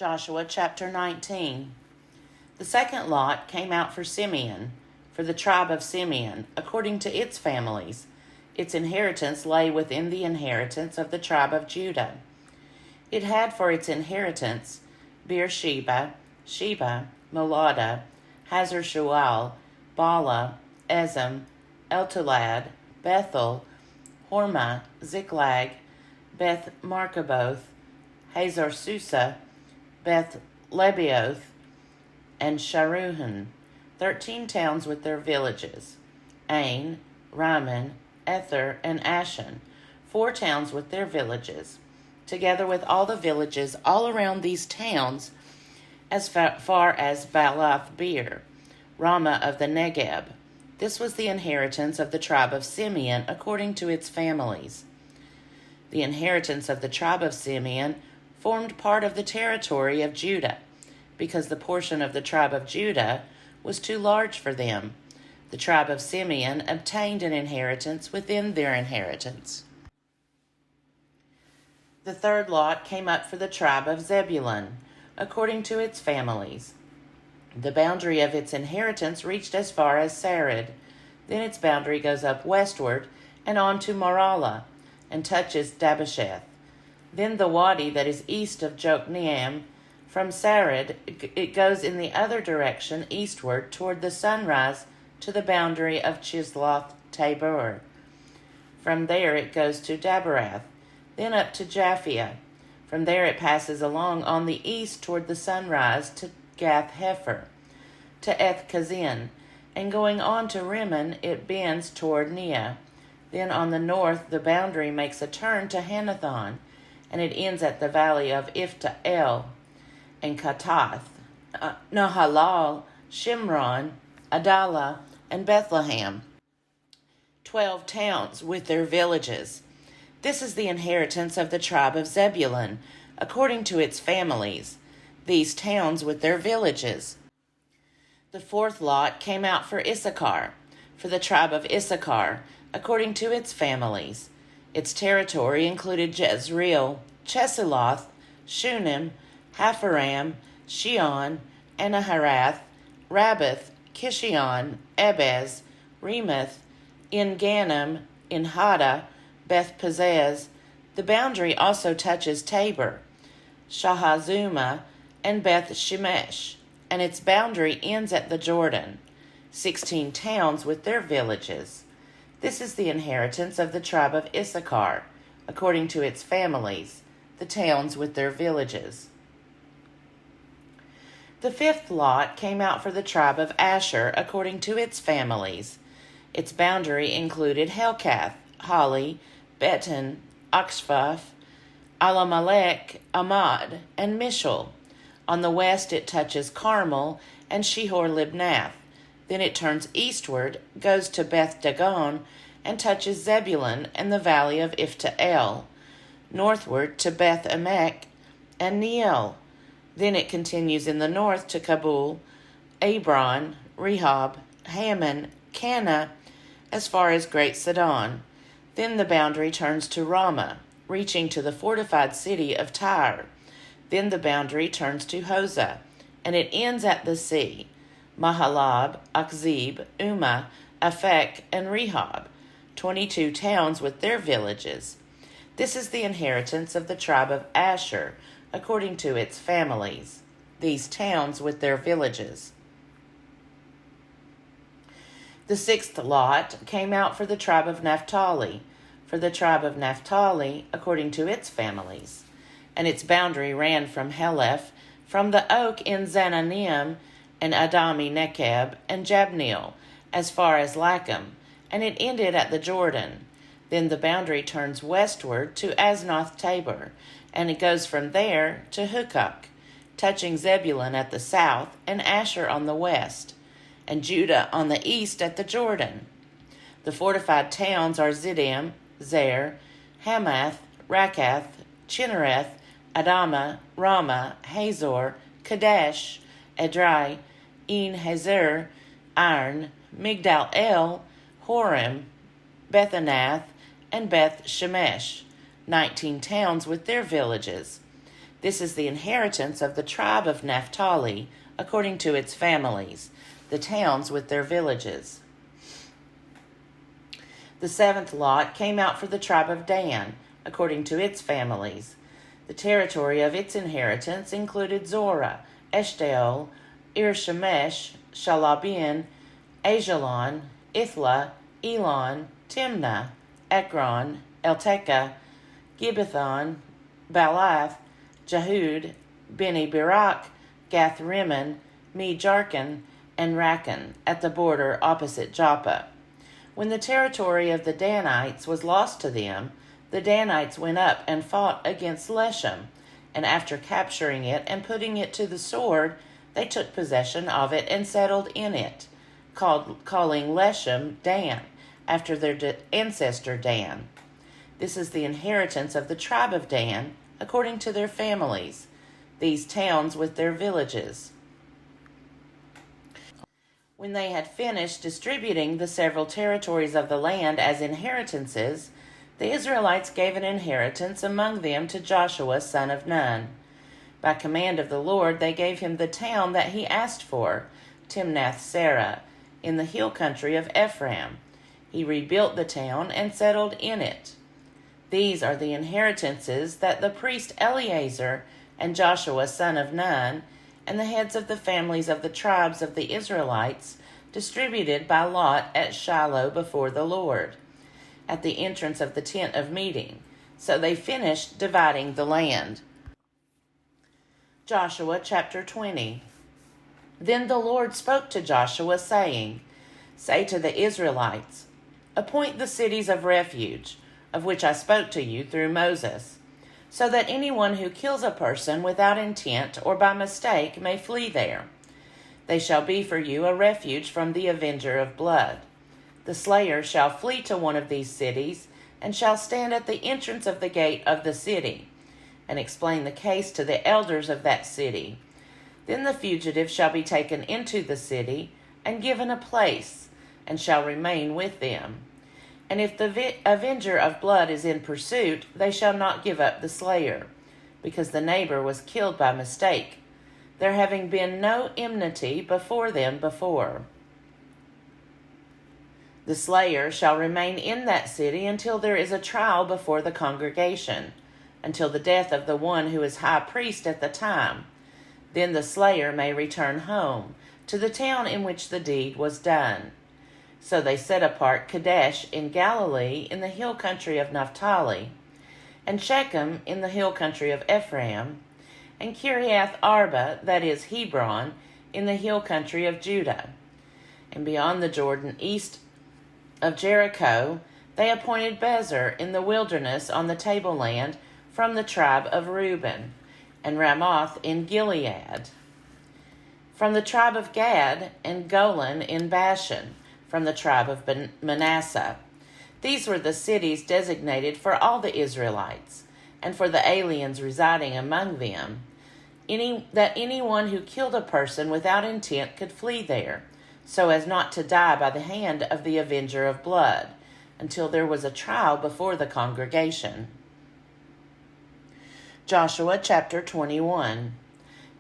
Joshua chapter 19. The second lot came out for Simeon, for the tribe of Simeon, according to its families. Its inheritance lay within the inheritance of the tribe of Judah. It had for its inheritance Beersheba, Sheba, Molada, Hazar-Shual, Bala, Ezem, Eltolad, Bethel, Hormah, Ziklag, Beth Markaboth, Hazar-Susa, Beth Lebaoth, and Sharuhen, 13 towns with their villages, Ain, Rimmon, Ether, and Ashan, 4 towns with their villages, together with all the villages all around these towns, as far as Baalath Beer, Ramah of the Negeb. This was the inheritance of the tribe of Simeon according to its families. The inheritance of the tribe of Simeon formed part of the territory of Judah, because the portion of the tribe of Judah was too large for them. The tribe of Simeon obtained an inheritance within their inheritance. The third lot came up for the tribe of Zebulun, according to its families. The boundary of its inheritance reached as far as Sarid. Then its boundary goes up westward and on to Maralah, and touches Dabbesheth. Then the wadi that is east of Jokneam, from Sarid, it goes in the other direction eastward toward the sunrise to the boundary of Chisloth Tabor. From there it goes to Daberath, then up to Japhia. From there it passes along on the east toward the sunrise to Gath Hefer, to Eth Kazin, and going on to Rimmon it bends toward Neah. Then on the north the boundary makes a turn to Hanathon, and it ends at the valley of Ifta-El, and Katath, Nahalal, Shimron, Adalah, and Bethlehem, 12 towns with their villages. This is the inheritance of the tribe of Zebulun, according to its families, these towns with their villages. The fourth lot came out for Issachar, for the tribe of Issachar, according to its families. Its territory included Jezreel, Chesulloth, Shunem, Hapharam, Shion, Anaharath, Rabbath, Kishion, Ebez, Remoth, En-Gannim, En-Haddah, Beth-Pazez. The boundary also touches Tabor, Shahazuma, and Beth-Shemesh, and its boundary ends at the Jordan, 16 towns with their villages. This is the inheritance of the tribe of Issachar, according to its families, the towns with their villages. The fifth lot came out for the tribe of Asher, according to its families. Its boundary included Helkath, Hali, Beton, Akshaph, Alamelech, Amad, and Mishal. On the west it touches Carmel and Shihor-Libnath. Then it turns eastward, goes to Beth Dagon, and touches Zebulun and the valley of Ifta-El, northward to Beth Emek and Neiel. Then it continues in the north to Kabul, Abron, Rehob, Hammon, Cana, as far as Great Sidon. Then the boundary turns to Ramah, reaching to the fortified city of Tyre. Then the boundary turns to Hosah, and it ends at the sea, Mahalab, Akzib, Umah, Aphek, and Rehob, 22 towns with their villages. This is the inheritance of the tribe of Asher, according to its families, these towns with their villages. The sixth lot came out for the tribe of Naphtali, for the tribe of Naphtali, according to its families. And its boundary ran from Heleph, from the oak in Zananim, and Adami Nekeb, and Jabneel, as far as Lacham, and it ended at the Jordan. Then the boundary turns westward to Aznoth Tabor, and it goes from there to Hukok, touching Zebulun at the south and Asher on the west, and Judah on the east at the Jordan. The fortified towns are Ziddim, Zer, Hamath, Rakath, Chinnereth, Adamah, Ramah, Hazor, Kadesh, Edrei, En-Hazer, Iron, Migdal-El, Horem, Bethanath, and Beth Shemesh, 19 towns with their villages. This is the inheritance of the tribe of Naphtali, according to its families, the towns with their villages. The seventh lot came out for the tribe of Dan, according to its families. The territory of its inheritance included Zorah, Eshtaol, Ir-Shemesh, Shalabin, Ajalon, Ithla, Elon, Timnah, Ekron, Eltekeh, Gibbethon, Baalath, Jehud, Beni-Berak, Gath-Rimmon, Me-Jarkin, and Rakan, at the border opposite Joppa. When the territory of the Danites was lost to them, the Danites went up and fought against Leshem, and after capturing it and putting it to the sword, they took possession of it and settled in it, calling Leshem Dan, after their ancestor Dan. This is the inheritance of the tribe of Dan, according to their families, these towns with their villages. When they had finished distributing the several territories of the land as inheritances, the Israelites gave an inheritance among them to Joshua son of Nun. By command of the Lord they gave him the town that he asked for, Timnath-Serah, in the hill country of Ephraim. He rebuilt the town and settled in it. These are the inheritances that the priest Eleazar and Joshua son of Nun and the heads of the families of the tribes of the Israelites distributed by lot at Shiloh before the Lord, at the entrance of the tent of meeting. So they finished dividing the land. Joshua chapter 20. Then the Lord spoke to Joshua, saying, Say to the Israelites, Appoint the cities of refuge, of which I spoke to you through Moses, so that anyone who kills a person without intent or by mistake may flee there. They shall be for you a refuge from the avenger of blood. The slayer shall flee to one of these cities, and shall stand at the entrance of the gate of the city, and explain the case to the elders of that city. Then the fugitive shall be taken into the city, and given a place, and shall remain with them. And if the avenger of blood is in pursuit, they shall not give up the slayer, because the neighbor was killed by mistake, there having been no enmity before them before. The slayer shall remain in that city until there is a trial before the congregation, until the death of the one who is high priest at the time. Then the slayer may return home, to the town in which the deed was done. So they set apart Kadesh in Galilee in the hill country of Naphtali, and Shechem in the hill country of Ephraim, and Kiriath Arba, that is Hebron, in the hill country of Judah. And beyond the Jordan, east of Jericho, they appointed Bezer in the wilderness on the tableland from the tribe of Reuben, and Ramoth in Gilead. From the tribe of Gad, and Golan in Bashan, from the tribe of Manasseh. These were the cities designated for all the Israelites, and for the aliens residing among them, that anyone who killed a person without intent could flee there, so as not to die by the hand of the avenger of blood, until there was a trial before the congregation. Joshua chapter 21.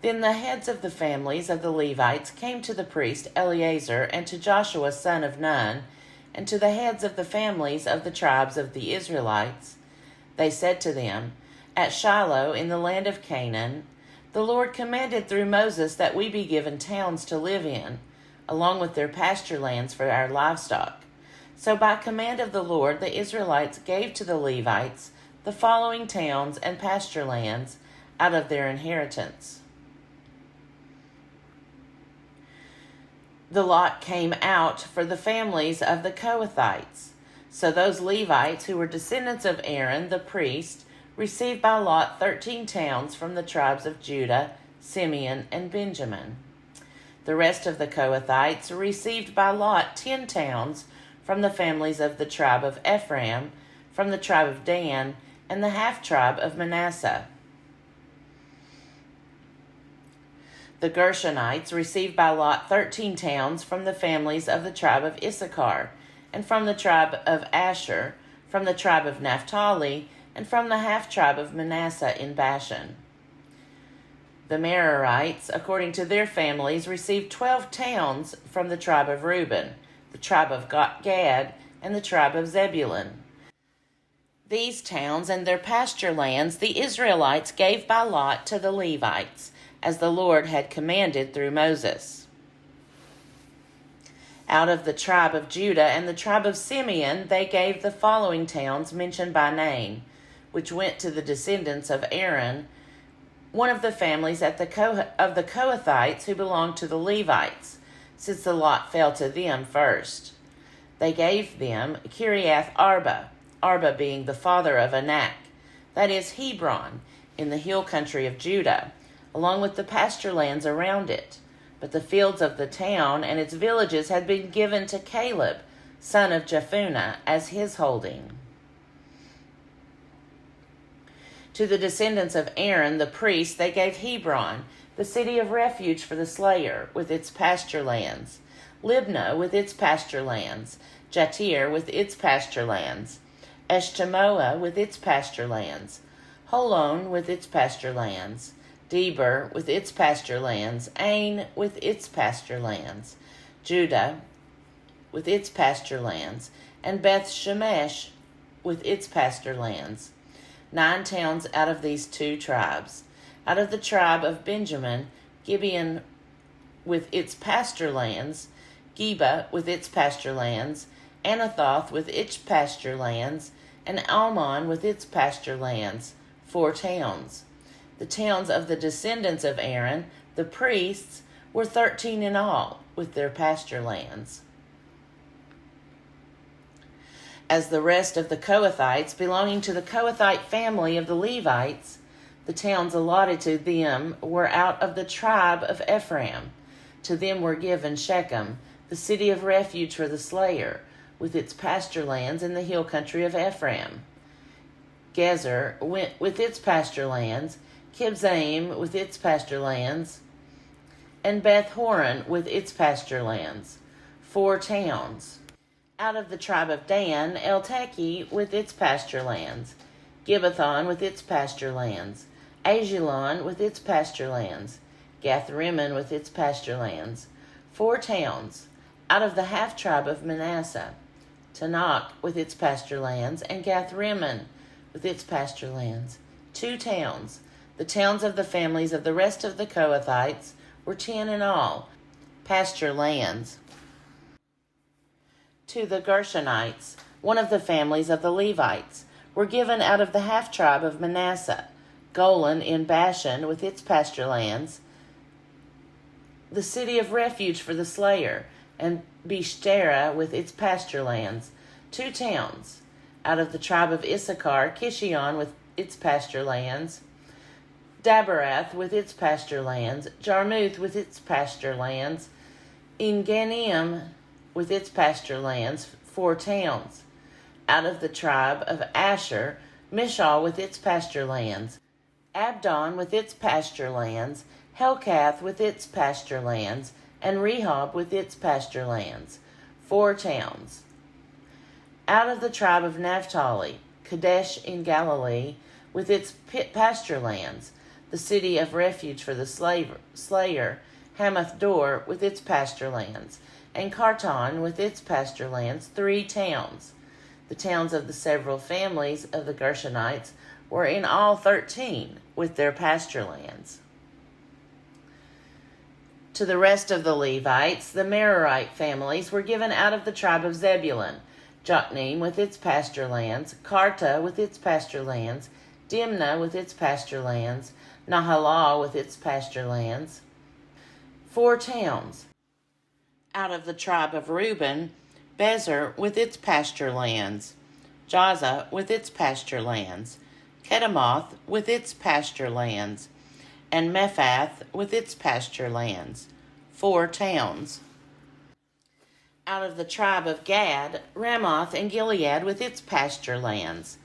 Then the heads of the families of the Levites came to the priest Eleazar and to Joshua son of Nun, and to the heads of the families of the tribes of the Israelites. They said to them, At Shiloh in the land of Canaan, the Lord commanded through Moses that we be given towns to live in, along with their pasture lands for our livestock. So by command of the Lord, the Israelites gave to the Levites the following towns and pasture lands out of their inheritance. The lot came out for the families of the Kohathites. So those Levites who were descendants of Aaron the priest received by lot 13 towns from the tribes of Judah, Simeon, and Benjamin. The rest of the Kohathites received by lot 10 towns from the families of the tribe of Ephraim, from the tribe of Dan, and the half-tribe of Manasseh. The Gershonites received by lot 13 towns from the families of the tribe of Issachar, and from the tribe of Asher, from the tribe of Naphtali, and from the half-tribe of Manasseh in Bashan. The Merarites, according to their families, received 12 towns from the tribe of Reuben, the tribe of Gad, and the tribe of Zebulun. These towns and their pasture lands the Israelites gave by lot to the Levites, as the Lord had commanded through Moses. Out of the tribe of Judah and the tribe of Simeon they gave the following towns mentioned by name, which went to the descendants of Aaron, one of the families of the Kohathites who belonged to the Levites, since the lot fell to them first. They gave them Kiriath Arba, Arba being the father of Anak, that is Hebron, in the hill country of Judah, along with the pasture lands around it. But the fields of the town and its villages had been given to Caleb, son of Jephunneh, as his holding. To the descendants of Aaron, the priest, they gave Hebron, the city of refuge for the slayer, with its pasture lands, Libnah with its pasture lands, Jatir with its pasture lands, Eshtemoa with its pasture lands, Holon with its pasture lands, Deber with its pasture lands, Ain with its pasture lands, Judah with its pasture lands, and Beth Shemesh with its pasture lands. 9 towns out of these 2 tribes. Out of the tribe of Benjamin, Gibeon with its pasture lands, Geba with its pasture lands, Anathoth with its pasture lands, and Almon with its pasture lands, 4 towns. The towns of the descendants of Aaron, the priests, were 13 in all, with their pasture lands. As the rest of the Kohathites belonging to the Kohathite family of the Levites, the towns allotted to them were out of the tribe of Ephraim. To them were given Shechem, the city of refuge for the slayer, with its pasture lands in the hill country of Ephraim. Gezer went with its pasture lands, Kibzaim with its pasture lands, and Beth Horon with its pasture lands, 4 towns. Out of the tribe of Dan, Elteke with its pasture lands, Gibbethon with its pasture lands, Ajalon with its pasture lands, Gathrimmon with its pasture lands, 4 towns. Out of the half-tribe of Manasseh, Tanakh with its pasture lands, and Gathrimmon with its pasture lands, 2 towns. The towns of the families of the rest of the Kohathites were 10 in all, pasture lands. To the Gershonites, one of the families of the Levites, were given out of the half-tribe of Manasseh, Golan in Bashan with its pasture lands, the city of refuge for the slayer, and Beshtera with its pasture lands, 2 towns. Out of the tribe of Issachar, Kishion with its pasture lands, Daberath with its pasture lands, Jarmuth with its pasture lands, En-Gannim with its pasture lands, 4 towns. Out of the tribe of Asher, Mishal with its pasture lands, Abdon with its pasture lands, Helkath with its pasture lands, and Rehob with its pasture lands, 4 towns. Out of the tribe of Naphtali, Kadesh in Galilee with its pasture lands, the city of refuge for the slayer, Hamath-dor with its pasture lands, and Kartan with its pasture lands, 3 towns. The towns of the several families of the Gershonites were in all 13, with their pasture lands. To the rest of the Levites, the Merarite families were given out of the tribe of Zebulun, Jokneam with its pasture lands, Karta with its pasture lands, Dimnah with its pasture lands, Nahalah with its pasture lands, 4 towns. Out of the tribe of Reuben, Bezer with its pasture lands, Jaza with its pasture lands, Kedemoth with its pasture lands, and Mephath with its pasture lands, 4 towns. Out of the tribe of Gad, Ramoth and Gilead with its pasture lands,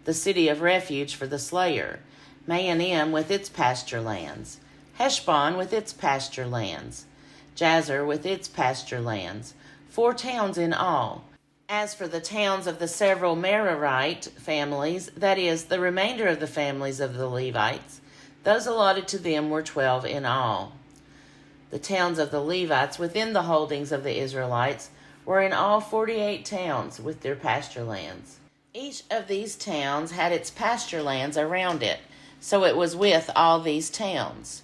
the city of refuge for the slayer, Mahanaim with its pasture lands, Heshbon with its pasture lands, Jazer with its pasture lands, 4 towns in all. As for the towns of the several Merarite families, that is, the remainder of the families of the Levites, Those allotted to them were 12 in all. The towns of the Levites within the holdings of the Israelites were in all 48 towns with their pasture lands. Each of these towns had its pasture lands around it, so it was with all these towns.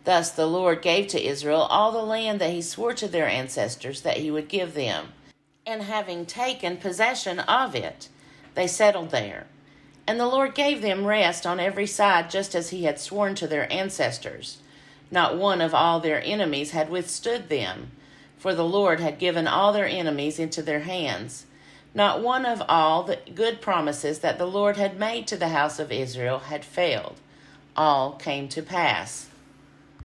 Thus the Lord gave to Israel all the land that he swore to their ancestors that he would give them. And having taken possession of it, they settled there. And the Lord gave them rest on every side, just as he had sworn to their ancestors. Not one of all their enemies had withstood them, for the Lord had given all their enemies into their hands. Not one of all the good promises that the Lord had made to the house of Israel had failed. All came to pass.